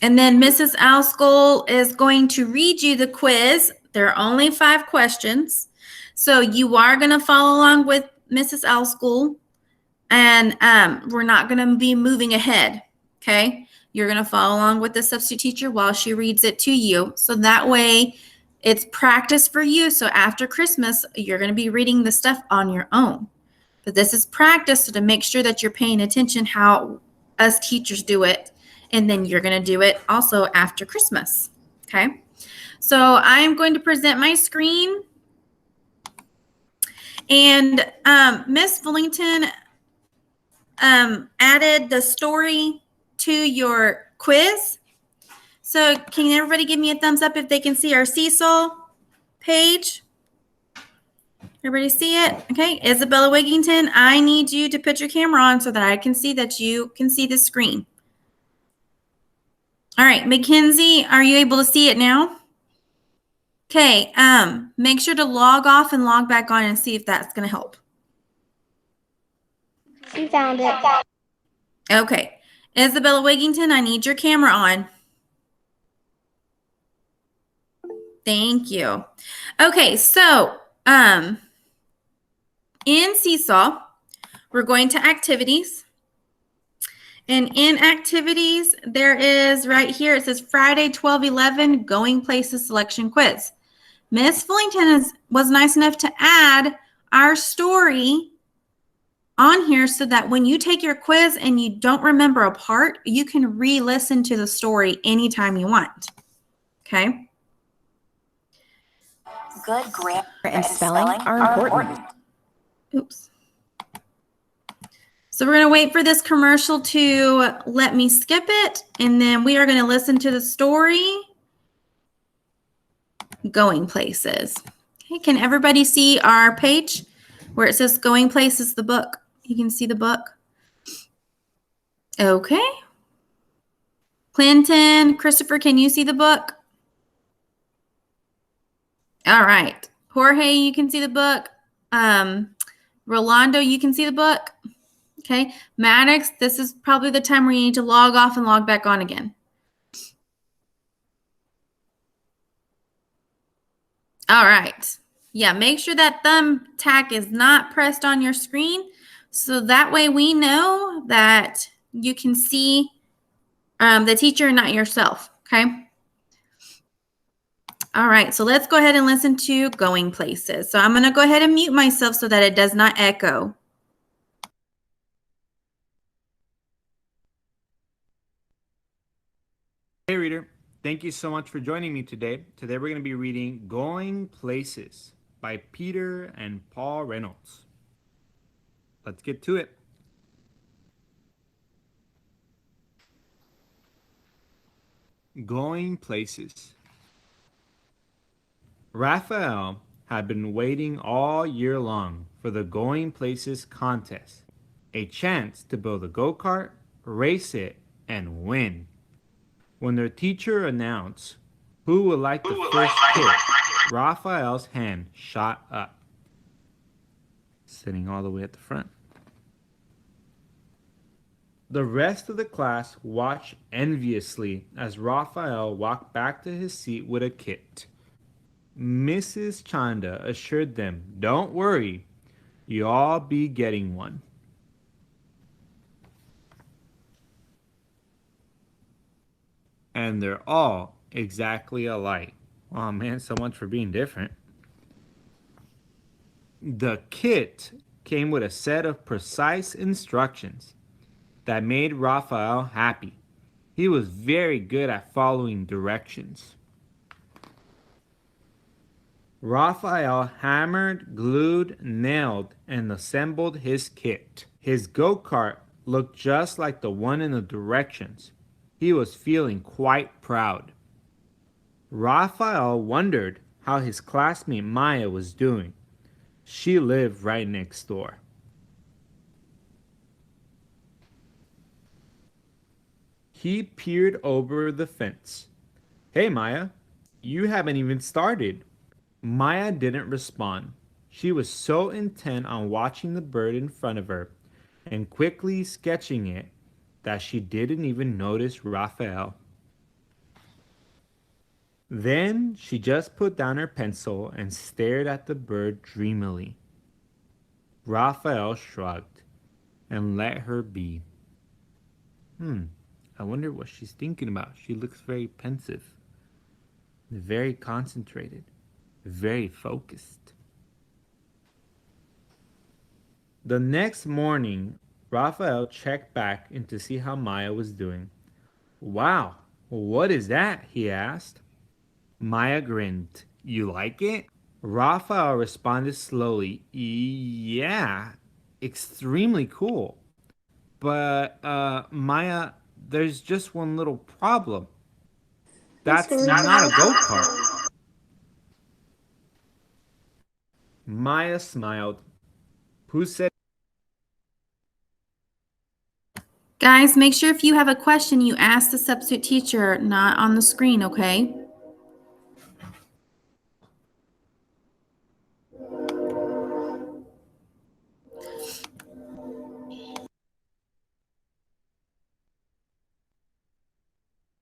And then Mrs. Alschool is going to read you the quiz. There are only 5 questions. So you are going to follow along with Mrs. Alschool, and we're not going to be moving ahead, okay? You're going to follow along with the substitute teacher while she reads it to you. So that way it's practice for you. So after Christmas, you're going to be reading the stuff on your own. But this is practice, so to make sure that you're paying attention how us teachers do it. And then you're going to do it also after Christmas, okay? So I'm going to present my screen. And Miss Fullington added the story to your quiz. So can everybody give me a thumbs up if they can see our seesaw page? Everybody see it? Okay, Isabella Wigington, I need you to put your camera on so that I can see that you can see the screen. All right, Mackenzie, are you able to see it now? Okay, make sure to log off and log back on and see if that's going to help. We found it. Okay, Isabella Wigington, I need your camera on. Thank you. Okay, so in Seesaw, we're going to activities. And in activities, there is right here, it says Friday 12/11 Going Places Selection Quiz. Miss Fullington was nice enough to add our story on here so that when you take your quiz and you don't remember a part, you can re-listen to the story anytime you want. Okay? Good grammar and spelling are important. Oops. So we're going to wait for this commercial to let me skip it, and then we are going to listen to the story, Going Places. Okay, can everybody see our page where it says Going Places, the book? You can see the book. Okay. Clinton, Christopher, can you see the book? All right. Jorge, you can see the book. Rolando, you can see the book. Okay. Maddox, this is probably the time where you need to log off and log back on again. All right. Yeah, make sure that thumbtack is not pressed on your screen, so that way we know that you can see the teacher and not yourself, okay? All right, so let's go ahead and listen to Going Places. So I'm going to go ahead and mute myself so that it does not echo. Hey reader, thank you so much for joining me today. Today we're going to be reading Going Places by Peter and Paul Reynolds. Let's get to it. Going Places. Raphael had been waiting all year long for the Going Places contest, a chance to build a go-kart, race it, and win. When their teacher announced who would like the first hit, Raphael's hand shot up, sitting all the way at the front. The rest of the class watched enviously as Raphael walked back to his seat with a kit. Mrs. Chanda assured them, "Don't worry, you'll all be getting one." And they're all exactly alike. Oh man, so much for being different. The kit came with a set of precise instructions that made Raphael happy. He was very good at following directions. Raphael hammered, glued, nailed, and assembled his kit. His go-kart looked just like the one in the directions. He was feeling quite proud. Raphael wondered how his classmate Maya was doing. She lived right next door. He peered over the fence. "Hey Maya, you haven't even started." Maya didn't respond. She was so intent on watching the bird in front of her and quickly sketching it that she didn't even notice Raphael. Then she just put down her pencil and stared at the bird dreamily. Raphael shrugged and let her be. I wonder what she's thinking about. She looks very pensive, very concentrated, very focused. The next morning, Raphael checked back in to see how Maya was doing. Wow, what is that? He asked. Maya grinned. You like it? Raphael responded slowly. Yeah, extremely cool. But, Maya, there's just one little problem. That's not a go kart. Maya smiled. Who said? Guys, make sure if you have a question, you ask the substitute teacher, not on the screen, okay?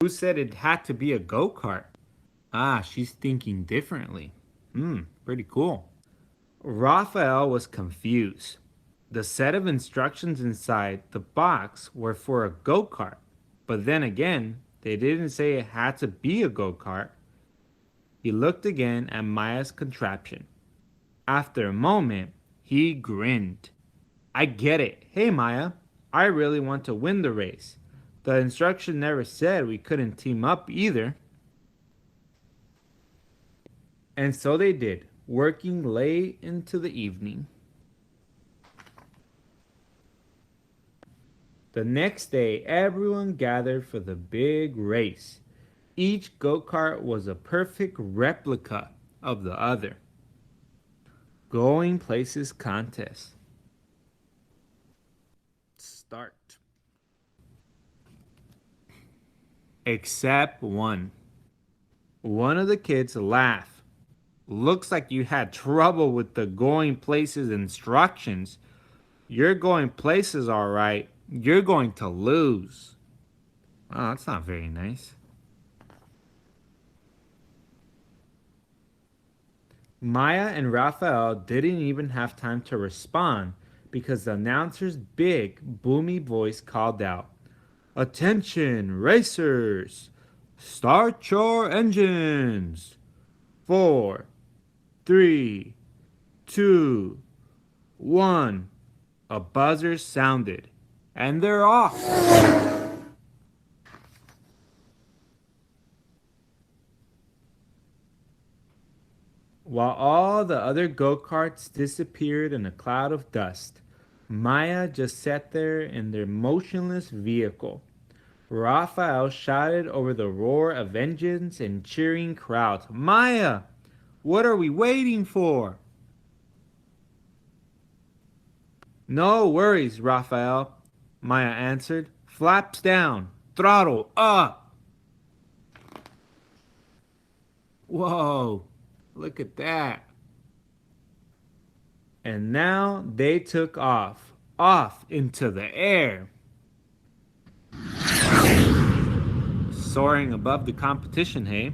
Who said it had to be a go kart? Ah, she's thinking differently. Pretty cool. Raphael was confused. The set of instructions inside the box were for a go kart, but then again, they didn't say it had to be a go kart. He looked again at Maya's contraption. After a moment, he grinned. I get it. Hey, Maya, I really want to win the race. The instruction never said we couldn't team up either. And so they did, working late into the evening. The next day, everyone gathered for the big race. Each go kart was a perfect replica of the other. Going Places contest. Start. Except one. One of the kids laughed. Looks like you had trouble with the Going Places instructions. You're going places, all right. You're going to lose. Oh, that's not very nice. Maya and Raphael didn't even have time to respond because the announcer's big, boomy voice called out, Attention, racers! Start your engines! 4, 3, 2, 1. A buzzer sounded, and they're off! While all the other go-karts disappeared in a cloud of dust, Maya just sat there in their motionless vehicle. Raphael shouted over the roar of engines and cheering crowds, Maya, what are we waiting for? No worries, Raphael, Maya answered. Flaps down, throttle up. Whoa, look at that. And now they took off into the air. Soaring above the competition, hey?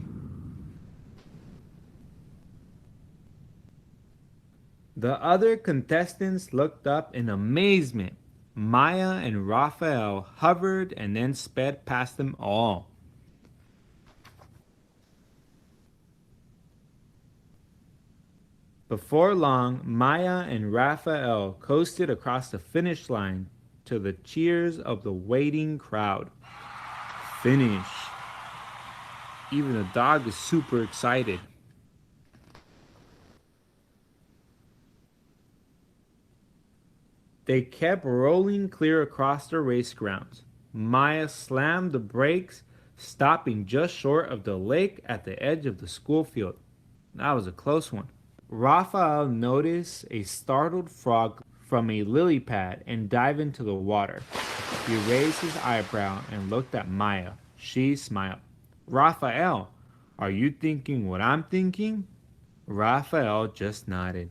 The other contestants looked up in amazement. Maya and Raphael hovered and then sped past them all. Before long, Maya and Raphael coasted across the finish line to the cheers of the waiting crowd. Finish. Even the dog is super excited. They kept rolling clear across the race grounds. Maya slammed the brakes, stopping just short of the lake at the edge of the school field. That was a close one. Raphael noticed a startled frog from a lily pad and dive into the water. He raised his eyebrow and looked at Maya. She smiled. Raphael, are you thinking what I'm thinking? Raphael just nodded.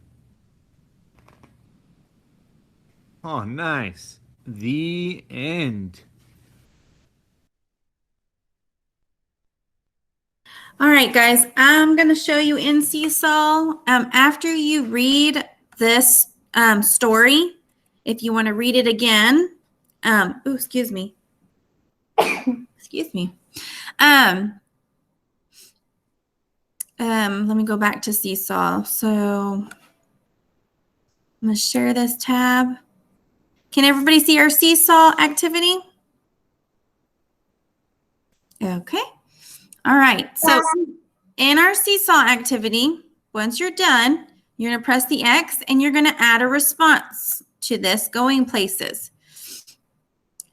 Oh, nice. The end. All right, guys, I'm going to show you in Seesaw. After you read this story, if you want to read it again, excuse me. Excuse me. Let me go back to Seesaw. So I'm going to share this tab. Can everybody see our Seesaw activity? Okay. All right. So in our Seesaw activity, once you're done, you're going to press the X and you're going to add a response to this going places.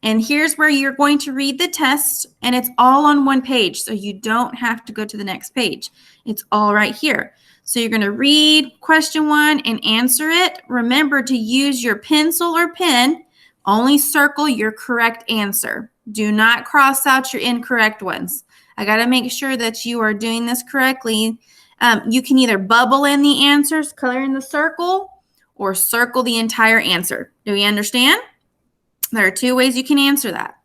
And here's where you're going to read the test, and it's all on one page, so you don't have to go to the next page. It's all right here. So you're going to read question 1 and answer it. Remember to use your pencil or pen. Only circle your correct answer. Do not cross out your incorrect ones. I got to make sure that you are doing this correctly. You can either bubble in the answers, color in the circle, or circle the entire answer. Do we understand? There are 2 ways you can answer that.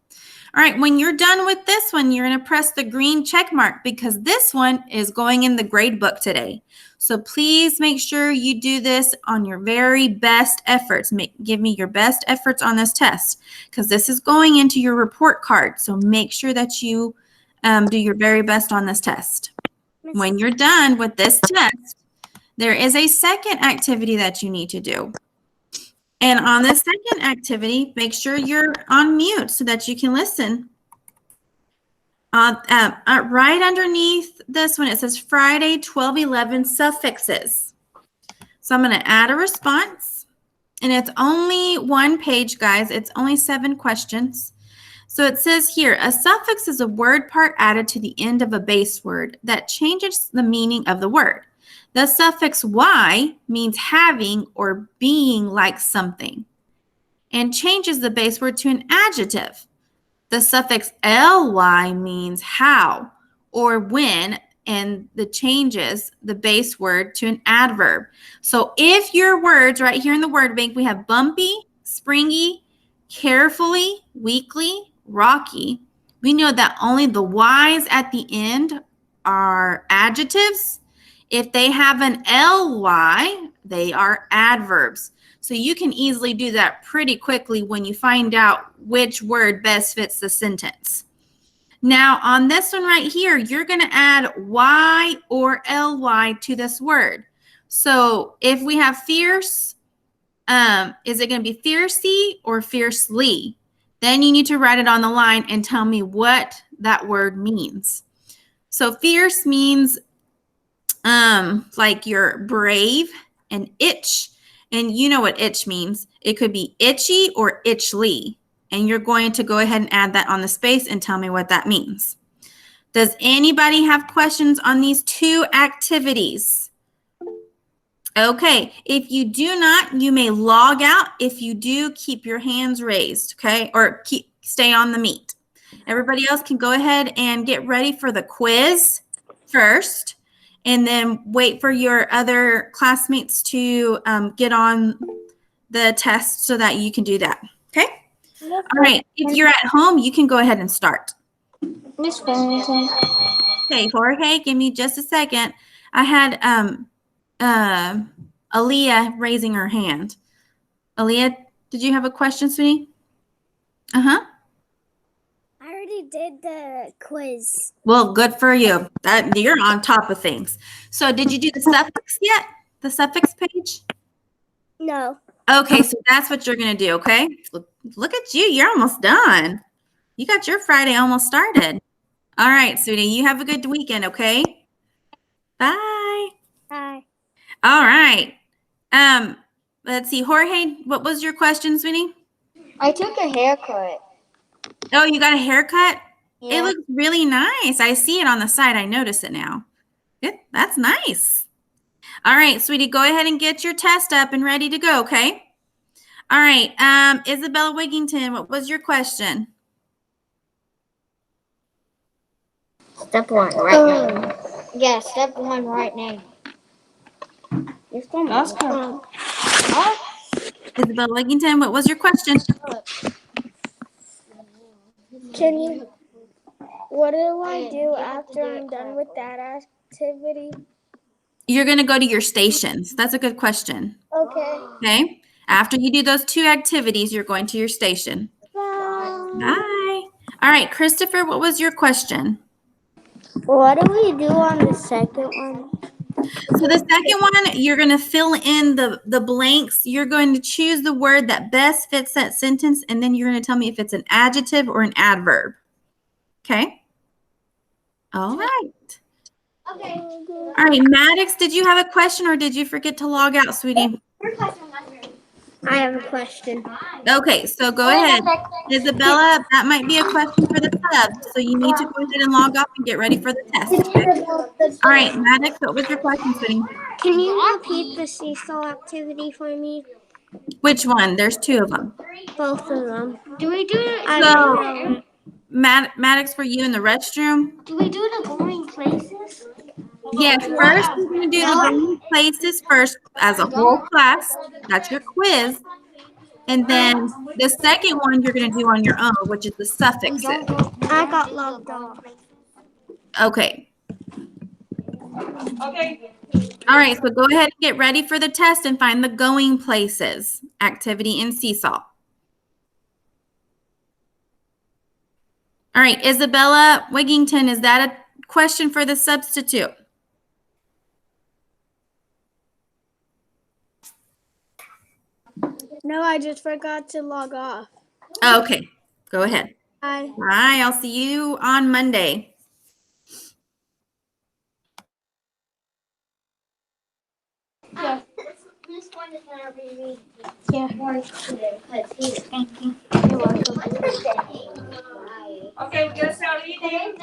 All right, when you're done with this one, you're going to press the green check mark because this one is going in the grade book today. So please make sure you do this on your very best efforts. Give me your best efforts on this test because this is going into your report card. So make sure that you do your very best on this test. When you're done with this test, there is a second activity that you need to do. And on the second activity, make sure you're on mute so that you can listen. Right underneath this one, it says Friday 12/11 suffixes. So I'm going to add a response. And it's only one page, guys. It's only 7 questions. So it says here, a suffix is a word part added to the end of a base word that changes the meaning of the word. The suffix y means having or being like something and changes the base word to an adjective. The suffix ly means how or when and the changes the base word to an adverb. So if your words right here in the word bank, we have bumpy, springy, carefully, weakly, rocky. We know that only the y's at the end are adjectives. If they have an ly, they are adverbs. So you can easily do that pretty quickly when you find out which word best fits the sentence. Now on this one right here, you're going to add y or ly to this word. So if we have fierce, is it going to be fiercely or fiercely? Then you need to write it on the line and tell me what that word means. So fierce means like you're brave, and itch. And you know what itch means. It could be itchy or itchly. And you're going to go ahead and add that on the space and tell me what that means. Does anybody have questions on these 2 activities? Okay, if you do not, you may log out. If you do, keep your hands raised, okay? Or stay on the meet. Everybody else can go ahead and get ready for the quiz first. And then wait for your other classmates to get on the test so that you can do that. Okay? All right. If you're at home, you can go ahead and start. Miss Farrington. Okay, Jorge, give me just a second. I had Aaliyah raising her hand. Aaliyah, did you have a question, sweetie? Uh-huh. I already did the quiz. Well, good for you. You're on top of things. So did you do the suffix yet? The suffix page? No. Okay, so that's what you're going to do, okay? Look at you. You're almost done. You got your Friday almost started. All right, sweetie. You have a good weekend, okay? Bye. Bye. All right. Let's see. Jorge, what was your question, sweetie? I took a haircut. Oh, you got a haircut? Yeah. It looks really nice. I see it on the side. I notice it now. That's nice. All right, sweetie, go ahead and get your test up and ready to go, okay? All right, Isabella Wigington, what was your question? Step 1, right now. Yeah, step 1, right now. Isabella Wigington, what was your question? Can you What do I do after I'm done with that activity? You're going to go to your stations. That's a good question. Okay. Okay. After you do those 2 activities, you're going to your station. Bye. Bye. All right, Christopher, what was your question? What do we do on the second one? So the second one, you're going to fill in the blanks. You're going to choose the word that best fits that sentence, and then you're going to tell me if it's an adjective or an adverb. Okay? All right. Okay. All right, Maddox, did you have a question or did you forget to log out, sweetie? I have a question. Okay, so go ahead. Isabella, that might be a question for the sub, so you need to go ahead and log off and get ready for the test. Okay? All right, Maddox, what was your question, sweetie? Can you repeat the seesaw activity for me? Which one? There's 2 of them. Both of them. Do we do it? So, Maddox, were you in the restroom? Do we do the going places? Yes, first we're going to do the going places first as a whole class. That's your quiz. And then the second one you're going to do on your own, which is the suffixes. I got logged off. Okay. All right, so go ahead and get ready for the test and find the going places activity in Seesaw. All right, Isabella Wigington, is that a question for the substitute? No, I just forgot to log off. Okay, go ahead. Bye. Bye, I'll see you on Monday. Yeah. This one is gonna be Yeah. Thank you. You're welcome. Okay, we gotta start eating.